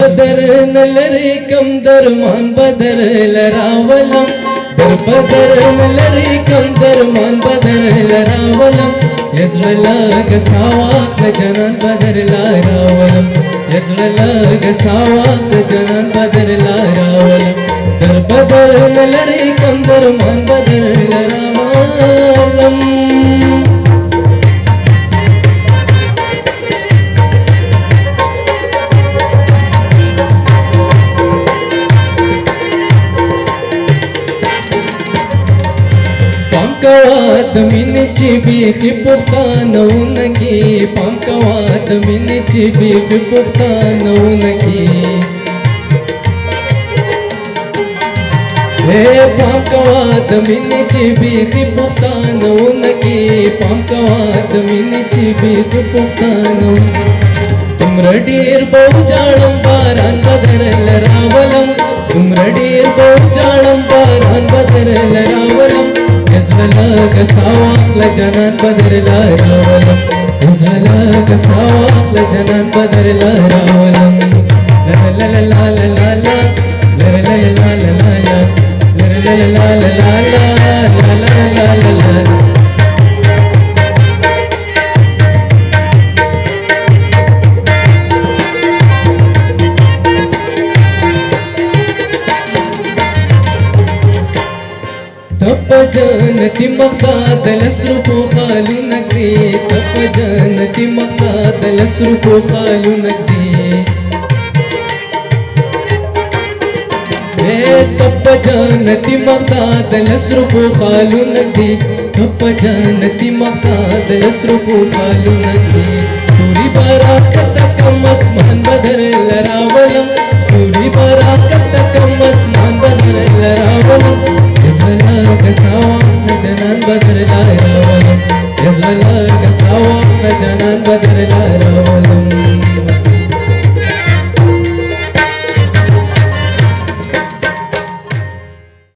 بدر نلری کم درمان بدر لراولم در بدر نلری کم درمان بدر لراولم یزرلاگ ساواق جنان بدر لراولم یزرلاگ ساواق جنان بدر لراولم در بدر نلری کم درمان بدر لراولم पामकवात मिनची बीखी पुकानौनकी पामकवात मिनची बीखी पुकानौनकी हे पामकवात मिनची बीखी पुकानौनकी पामकवात मिनची बीखी पुकानौनकी तुमरडीर बहुजाणं बारान बदरल रावलम तुमरडीर बहुजाणं बारान बदरल रावलम यजलाग सावाक जनान बदर रावलम यजलाग सावाक जनान बदर रावलम ला ला ला ला ला ला ला ला ला ला ला ला ला ला ला ला ला ला तप जनती मकादल सुरु खालू नगरी तप जनती मकादल सुरु खालू नगरी तप जनती मकादल सुरु खालू नगरी तप जनती मकादल सुरु खालू नगरी सूरी बराकत कम आसमान बदर लरावलम सूरी बराकत कम